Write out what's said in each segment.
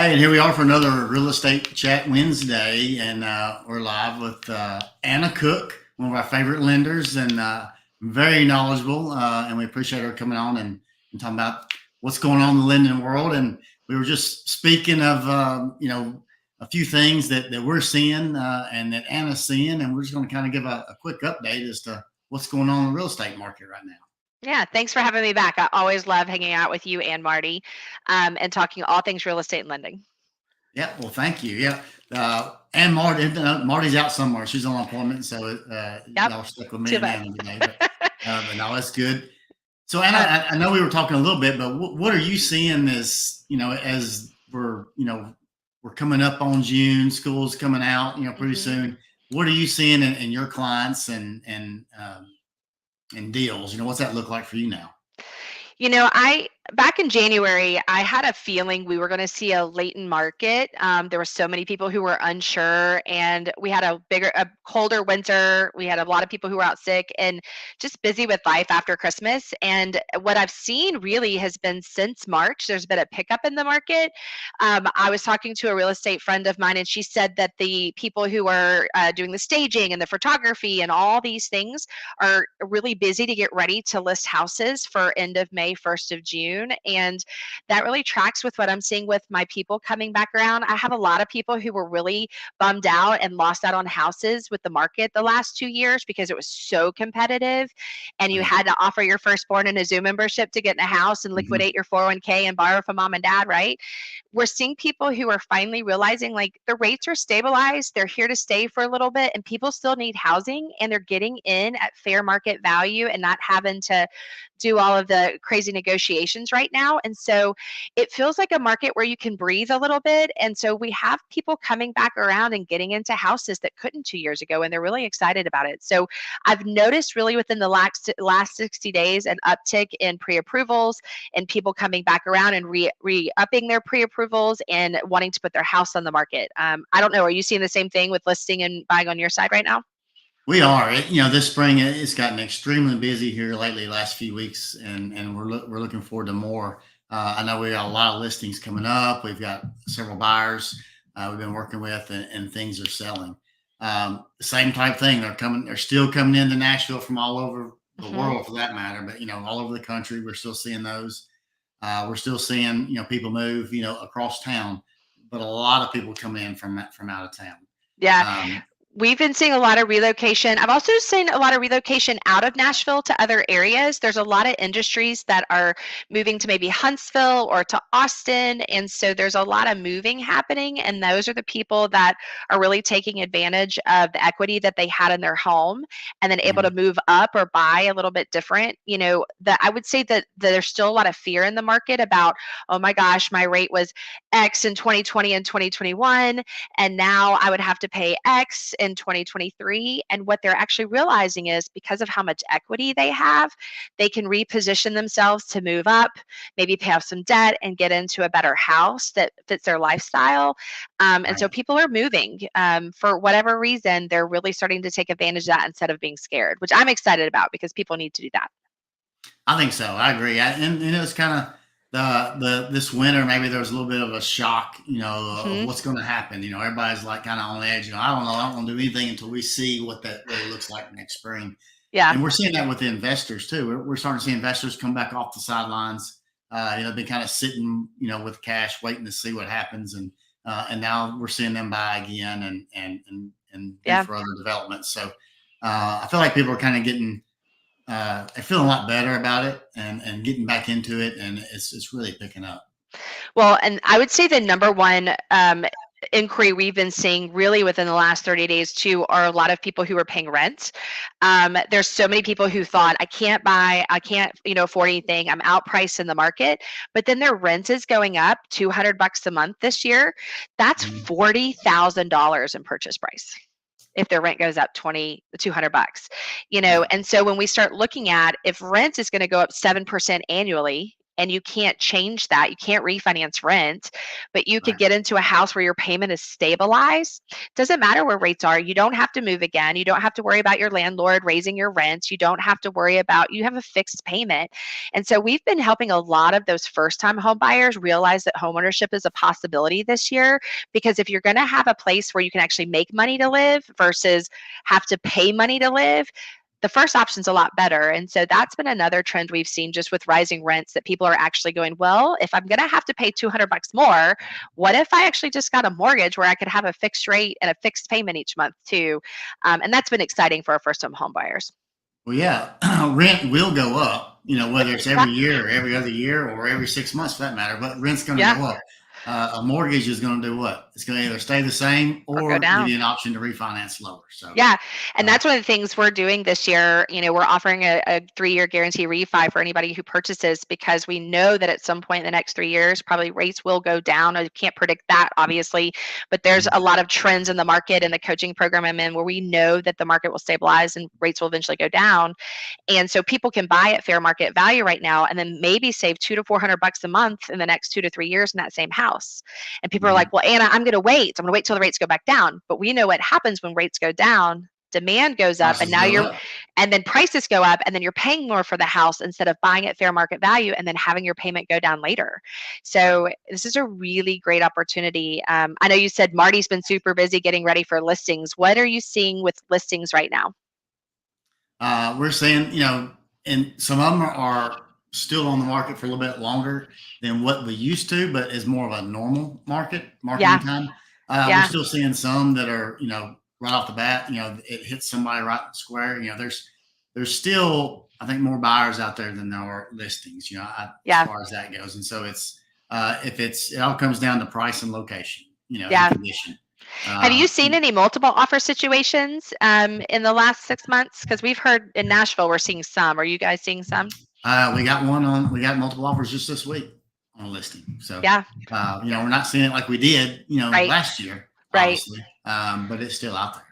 Hey, and here we are for another Real Estate Chat Wednesday, and we're live with Anna Cook, one of our favorite lenders, and very knowledgeable. And we appreciate her coming on and talking about what's going on in the lending world. And we were just speaking of a few things that we're seeing and that Anna's seeing, and we're just going to kind of give a quick update as to what's going on in the real estate market right now. Yeah, thanks for having me back. I always love hanging out with you and Marty, and talking all things real estate and lending. Yeah, well, thank you. Yeah, and Marty's out somewhere. She's on appointment, so Yep, y'all stuck with me too and bad. Anna today. But no, that's good. So, Anna, I know we were talking a little bit, but what are you seeing as as we're coming up on June, school's coming out, pretty Mhm. soon. What are you seeing in your clients and deals? What's that look like for you now? I back in January, I had a feeling we were going to see a latent market. There were so many people who were unsure, and we had a colder winter. We had a lot of people who were out sick and just busy with life after Christmas. And what I've seen really has been since March, there's been a pickup in the market. I was talking to a real estate friend of mine, and she said that the people who are doing the staging and the photography and all these things are really busy to get ready to list houses for end of May, 1st of June. And that really tracks with what I'm seeing with my people coming back around. I have a lot of people who were really bummed out and lost out on houses with the market the last 2 years because it was so competitive. And you Yeah. had to offer your firstborn in a Zoom membership to get in a house and Mhm. liquidate your 401k and borrow from mom and dad, right? We're seeing people who are finally realizing like the rates are stabilized, they're here to stay for a little bit, and people still need housing and they're getting in at fair market value and not having to do all of the crazy negotiations right now. And so it feels like a market where you can breathe a little bit. And so we have people coming back around and getting into houses that couldn't 2 years ago, and they're really excited about it. So I've noticed really within the last 60 days an uptick in pre-approvals and people coming back around and re-upping their pre-approvals and wanting to put their house on the market. I don't know, are you seeing the same thing with listing and buying on your side right now? We are. This spring it's gotten extremely busy here lately, last few weeks, and we're looking forward to more. I know we got a lot of listings coming up. We've got several buyers we've been working with, and things are selling. Same type thing. They're coming. They're still coming into Nashville from all over the Hmm. world, for that matter. But all over the country, we're still seeing those. We're still seeing people move across town, but a lot of people come in from out of town. Yeah. Um, We've been seeing a lot of relocation. I've also seen a lot of relocation out of Nashville to other areas. There's a lot of industries that are moving to maybe Huntsville or to Austin. And so there's a lot of moving happening. And those are the people that are really taking advantage of the equity that they had in their home and then able to mhm. move up or buy a little bit different. That I would say that there's still a lot of fear in the market about, oh my gosh, my rate was X in 2020 and 2021 and now I would have to pay X in 2023. And what they're actually realizing is because of how much equity they have, they can reposition themselves to move up, maybe pay off some debt and get into a better house that fits their lifestyle. And so Right. people are moving for whatever reason. They're really starting to take advantage of that instead of being scared, which I'm excited about because people need to do that. I think so. I agree. And it was kind of the this winter. Maybe there was a little bit of a shock, of Hmm. what's going to happen. everybody's like kind of on edge. I don't know. I don't want to do anything until we see what that really looks like next spring. Yeah. And we're seeing that with the investors too. We're starting to see investors come back off the sidelines. Been kind of sitting, with cash, waiting to see what happens, and now we're seeing them buy again and do Yeah. further development. So I feel like people are kind of getting I feel a lot better about it and getting back into it, and it's really picking up. Well, and I would say the number one inquiry we've been seeing really within the last 30 days too are a lot of people who are paying rent. There's so many people who thought I can't, afford anything. I'm outpriced in the market, but then their rent is going up $200 a month this year. That's Mhm. $40,000 in purchase price if their rent goes up 200 bucks. Yeah. And so when we start looking at if rent is going to go up 7% annually, and you can't change that. You can't refinance rent, but you could Right. get into a house where your payment is stabilized. Doesn't matter where rates are. You don't have to move again. You don't have to worry about your landlord raising your rent. You don't have to worry about, you have a fixed payment. And so we've been helping a lot of those first time home buyers realize that homeownership is a possibility this year, because if you're going to have a place where you can actually make money to live versus have to pay money to live, the first option's a lot better. And so that's been another trend we've seen just with rising rents, that people are actually going, well, if I'm going to have to pay $200 more, what if I actually just got a mortgage where I could have a fixed rate and a fixed payment each month too? And that's been exciting for our first home buyers. Well, yeah, rent will go up, whether it's every year or every other year or every 6 months for that matter, but rent's going to Yeah. go up. A mortgage is going to do what? It's going to either stay the same Or or go give down. you an option to refinance lower. So, Yeah. And uh, that's one of the things we're doing this year. We're offering a 3-year guarantee refi for anybody who purchases, because we know that at some point in the next 3 years, probably rates will go down. I can't predict that, obviously, but there's a lot of trends in the market and the coaching program I'm in where we know that the market will stabilize and rates will eventually go down. And so people can buy at fair market value right now and then maybe save $200 to $400 a month in the next 2 to 3 years in that same house. And people are mhm. like, well, Anna, I'm going to wait. I'm going to wait till the rates go back down. But we know what happens when rates go down. Demand goes up, and Prices go up. and then prices go up, and then you're paying more for the house instead of buying at fair market value and then having your payment go down later. Right. So this is a really great opportunity. I know you said Marty's been super busy getting ready for listings. What are you seeing with listings right now? We're seeing, and some of them are still on the market for a little bit longer than what we used to, but is more of a normal marketing Yeah, time. We're yeah, still seeing some that are, right off the bat, it hits somebody right in the square. There's still, I think, more buyers out there than there are listings, as yeah, far as that goes. And so it all comes down to price and location, and yeah. condition. Have you Uh, seen any multiple offer situations in the last 6 months? Because we've heard in Nashville we're seeing some. Are you guys seeing some? we got multiple offers just this week on a listing. So, Yeah, we're not seeing it like we did, right, last year, right. obviously. But it's still out there.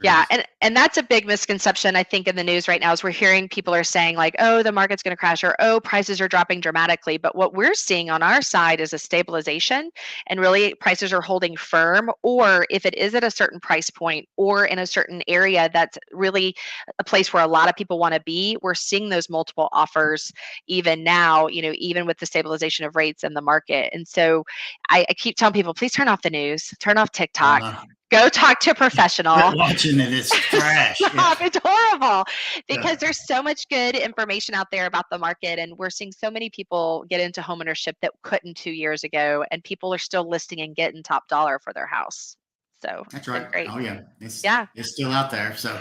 There Yeah, is. and that's a big misconception I think in the news right now, is we're hearing people are saying like, "Oh, the market's going to crash," or "Oh, prices are dropping dramatically." But what we're seeing on our side is a stabilization, and really prices are holding firm, or if it is at a certain price point or in a certain area that's really a place where a lot of people want to be, we're seeing those multiple offers even now, even with the stabilization of rates in the market. And so I keep telling people, please turn off the news, turn off TikTok, Uh, go talk to a quit professional. watching it. It's trash. Yeah. Stop, it's horrible, Yeah. because there's so much good information out there about the market, and we're seeing so many people get into homeownership that couldn't 2 years ago, and people are still listing and getting top dollar for their house. So That's it's been right. great. Oh yeah, it's Yeah. it's still out there. So,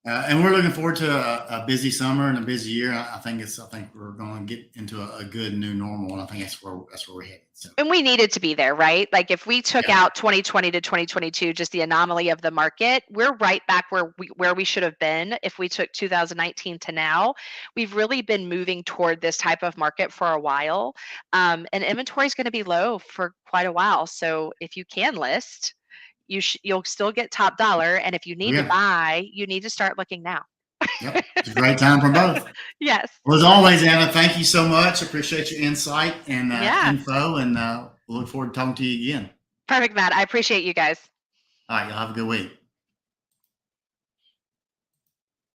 and we're looking forward to a busy summer and a busy year. I think we're going to get into a good new normal, and I think that's where we're headed. So, And we needed to be there, right? Like if we took yeah, out 2020 to 2022, just the anomaly of the market, we're right back where we should have been if we took 2019 to now. We've really been moving toward this type of market for a while, and inventory is going to be low for quite a while. So if you can list, you'll still get top dollar, and if you oh, need to yeah, buy, you need to start looking now. yep. It's a great time for both. Yes. Well, as always, Anna, thank you so much. Appreciate your insight and Yeah. info, and we'll look forward to talking to you again. Perfect, Matt. I appreciate you guys. All right, y'all have a good week.